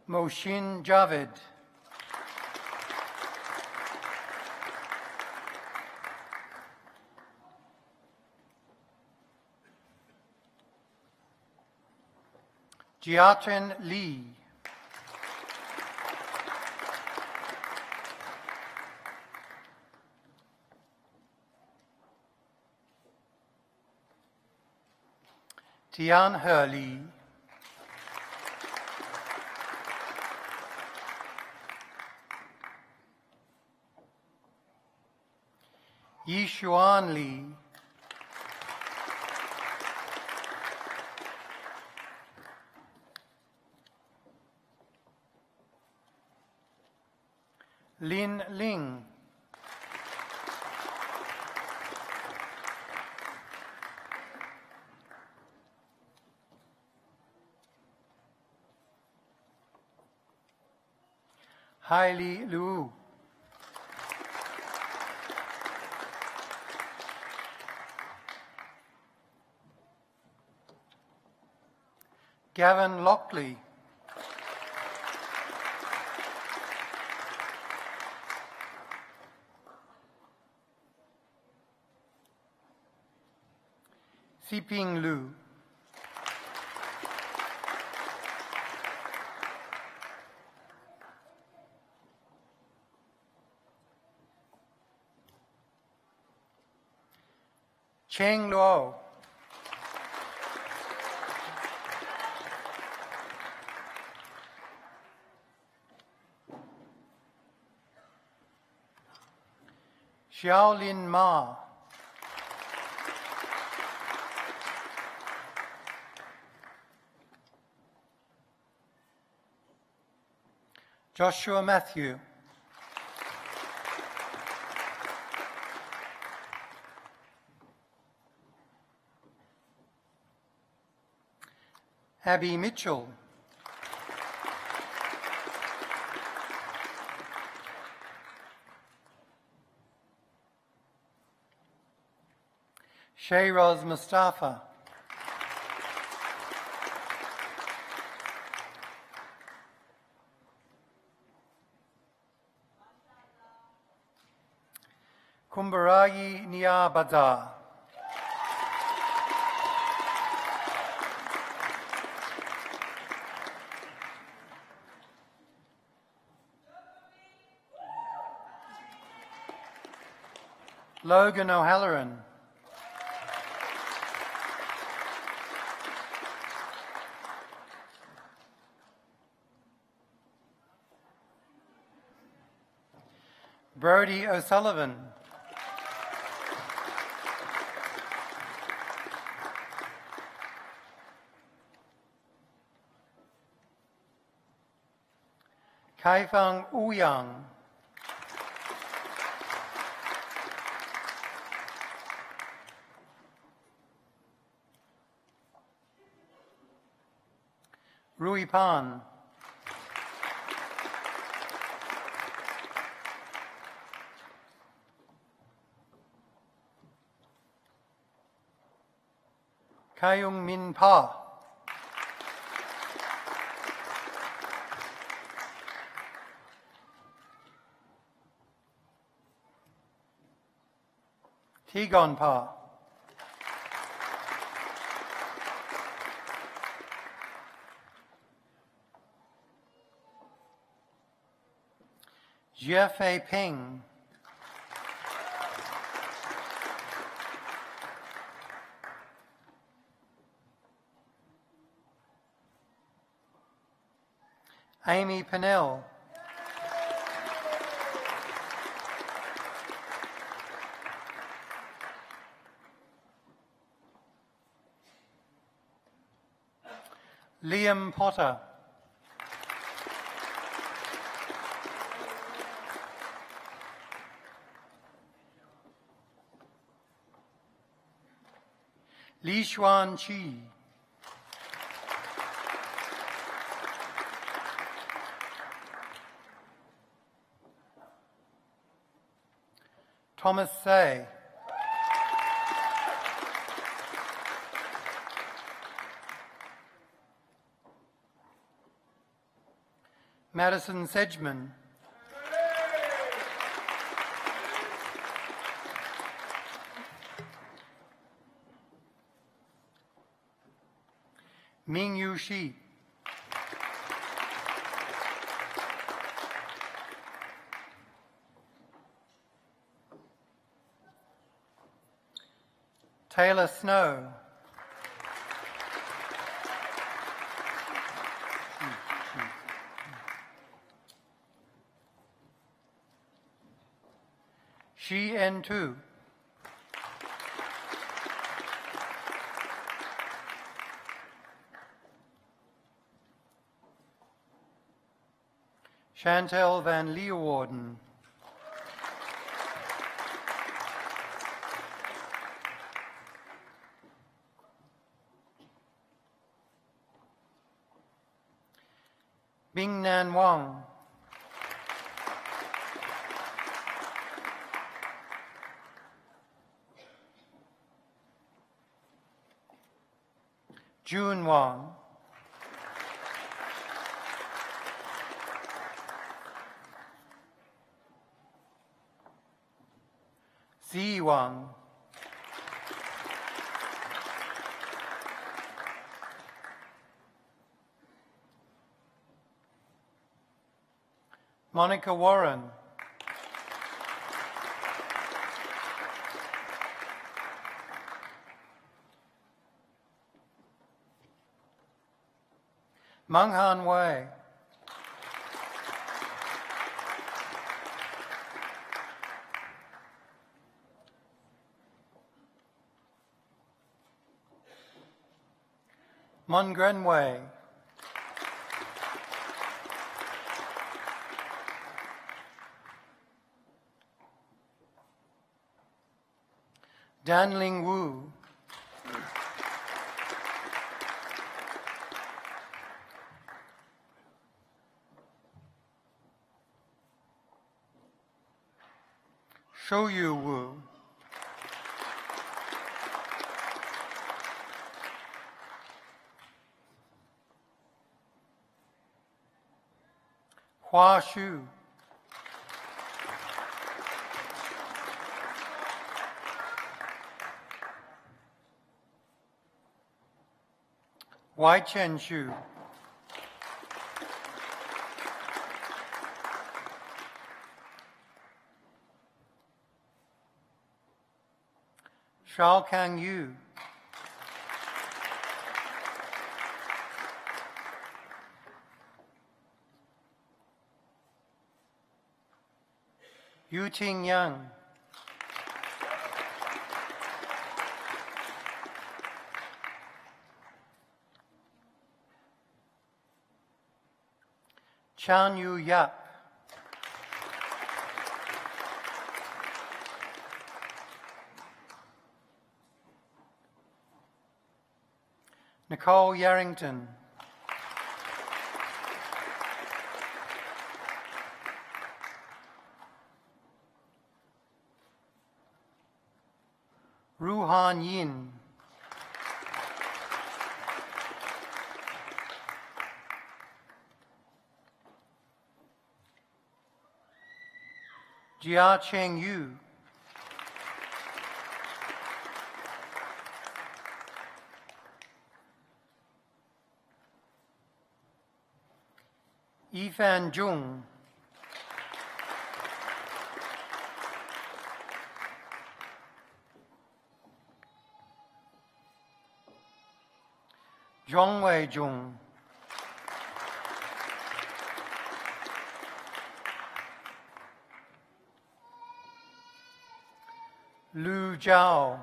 Moshin Javed. Jiachen Li. Tian He Li. Yishuan Li. Lin Ling. Hailey Liu. Gavin Lockley. Siping Lu. Cheng Luo. Xiaolin Ma. Joshua Matthew. Abby Mitchell. Shayroz Mustafa. Kumbarayi Niabada. Logan O'Halloran. Brodie O'Sullivan. Kaifang Ouyang. Rui Pan. Kayung Min Pa. Tigon Pa. Jiafei Ping. Amy Pennell. Liam Potter. Li Xuan Chi. Thomas Say. Madison Sedgman. Ming Yu Shi. Taylor Snow. Shi En Tu. Chantel Van Leeuwarden. Bing Nan Wang. June Wang. Zi Wang. Monica Warren. Menghan Wei. Mongren Wei. Danling Wu. Shouyu Wu. Hua Shu. Wai Chen Shu. Shao Kang Yu. Yu Ting Yang. Chan Yu Yap. Nicole Yarrington. Ruhan Yin. Jia Cheng Yu. Yifan Zhong. Zhongwei Zhong. Lu Zhao.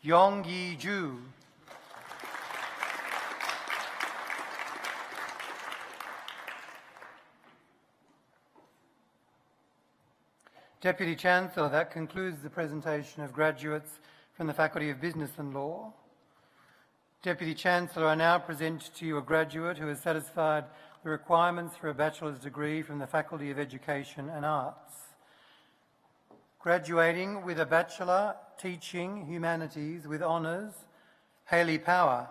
Yong Yi Ju. Deputy Chancellor, that concludes the presentation of graduates from the Faculty of Business and Law. Deputy Chancellor, I now present to you a graduate who has satisfied the requirements for a bachelor's degree from the Faculty of Education and Arts. Graduating with a Bachelor Teaching Humanities with honours, Hayley Power.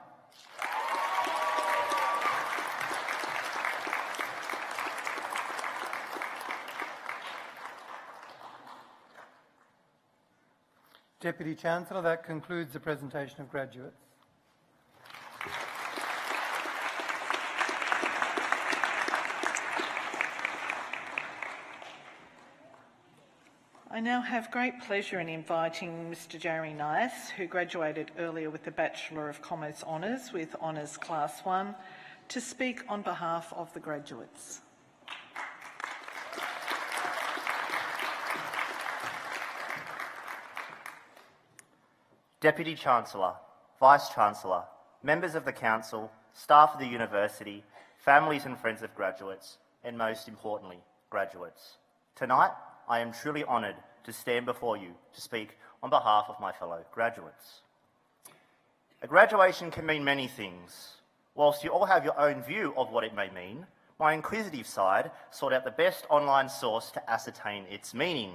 Deputy Chancellor, that concludes the presentation of graduates. I now have great pleasure in inviting Mr Jerry Nice, who graduated earlier with the Bachelor of Commerce Honours with Honours Class 1, to speak on behalf of the graduates. Deputy Chancellor, Vice-Chancellor, members of the Council, staff of the University, families and friends of graduates, and most importantly, graduates. Tonight, I am truly honoured to stand before you to speak on behalf of my fellow graduates. A graduation can mean many things. Whilst you all have your own view of what it may mean, my inquisitive side sought out the best online source to ascertain its meaning.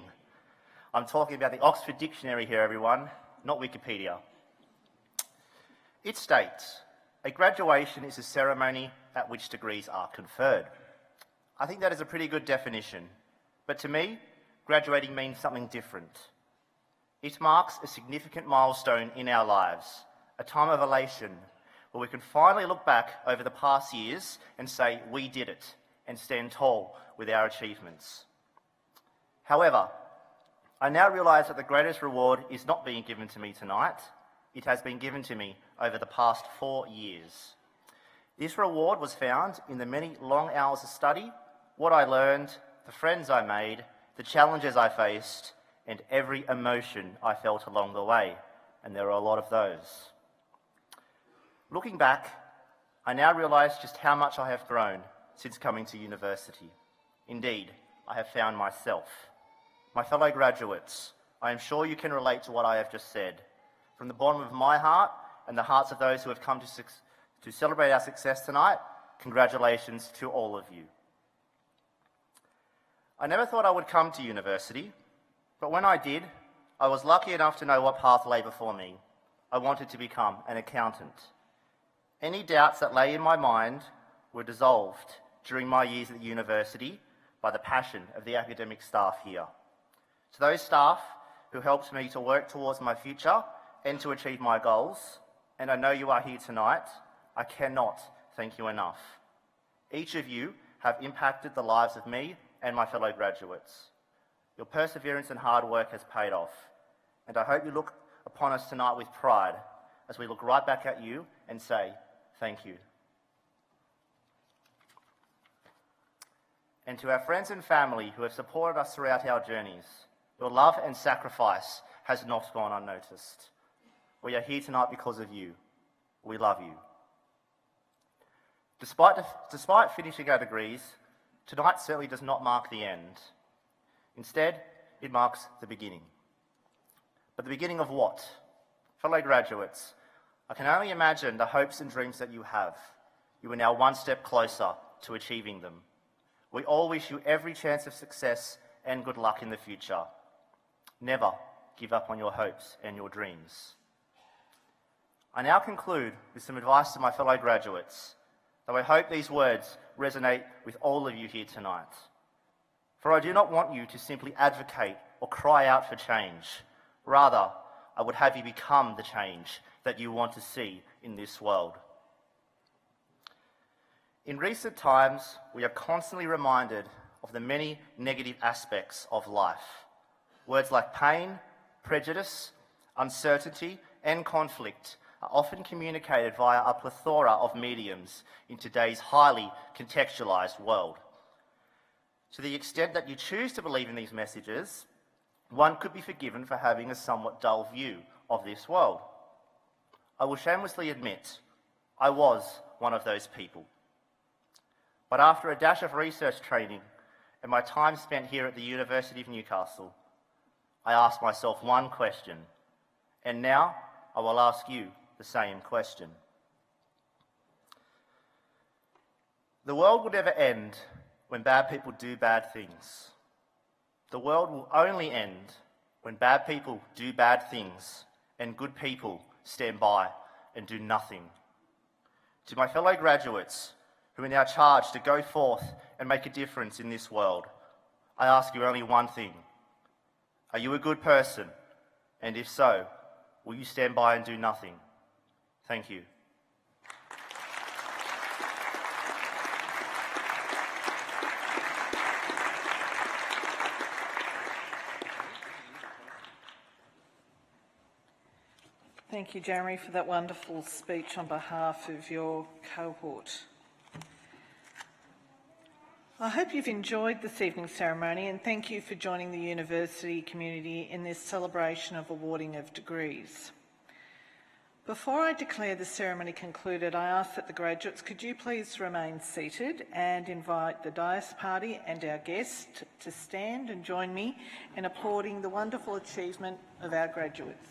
I'm talking about the Oxford Dictionary here, everyone, not Wikipedia. It states, a graduation is a ceremony at which degrees are conferred. I think that is a pretty good definition, but to me, graduating means something different. It marks a significant milestone in our lives, a time of elation, where we can finally look back over the past years and say, we did it, and stand tall with our achievements. However, I now realise that the greatest reward is not being given to me tonight. It has been given to me over the past 4 years. This reward was found in the many long hours of study, what I learned, the friends I made, the challenges I faced, and every emotion I felt along the way, and there are a lot of those. Looking back, I now realise just how much I have grown since coming to university. Indeed, I have found myself. My fellow graduates, I am sure you can relate to what I have just said. From the bottom of my heart and the hearts of those who have come to celebrate our success tonight, congratulations to all of you. I never thought I would come to university, but when I did, I was lucky enough to know what path lay before me. I wanted to become an accountant. Any doubts that lay in my mind were dissolved during my years at the university by the passion of the academic staff here. To those staff who helped me to work towards my future and to achieve my goals, and I know you are here tonight, I cannot thank you enough. Each of you have impacted the lives of me and my fellow graduates. Your perseverance and hard work has paid off, and I hope you look upon us tonight with pride as we look right back at you and say, thank you. And to our friends and family who have supported us throughout our journeys, your love and sacrifice has not gone unnoticed. We are here tonight because of you. We love you. Despite finishing our degrees, tonight certainly does not mark the end. Instead, it marks the beginning. But the beginning of what? Fellow graduates, I can only imagine the hopes and dreams that you have. You are now one step closer to achieving them. We all wish you every chance of success and good luck in the future. Never give up on your hopes and your dreams. I now conclude with some advice to my fellow graduates, though I hope these words resonate with all of you here tonight. For I do not want you to simply advocate or cry out for change. Rather, I would have you become the change that you want to see in this world. In recent times, we are constantly reminded of the many negative aspects of life. Words like pain, prejudice, uncertainty, and conflict are often communicated via a plethora of mediums in today's highly contextualized world. To the extent that you choose to believe in these messages, one could be forgiven for having a somewhat dull view of this world. I will shamelessly admit, I was one of those people. But after a dash of research training and my time spent here at the University of Newcastle, I asked myself one question, and now I will ask you the same question. The world will never end when bad people do bad things. The world will only end when bad people do bad things and good people stand by and do nothing. To my fellow graduates who are now charged to go forth and make a difference in this world, I ask you only one thing. Are you a good person? And if so, will you stand by and do nothing? Thank you. Thank you, Jeremy, for that wonderful speech on behalf of your cohort. I hope you've enjoyed this evening's ceremony, and thank you for joining the university community in this celebration of awarding of degrees. Before I declare the ceremony concluded, I ask that the graduates, could you please remain seated and invite the Dias Party and our guests to stand and join me in applauding the wonderful achievement of our graduates.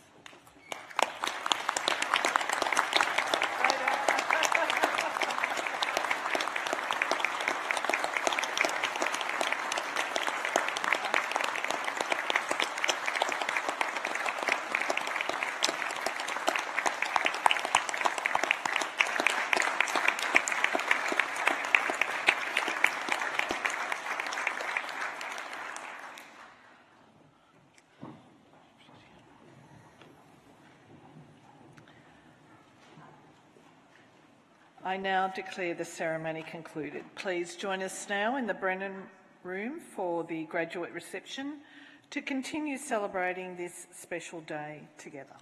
I now declare the ceremony concluded. Please join us now in the Brennan Room for the graduate reception to continue celebrating this special day together.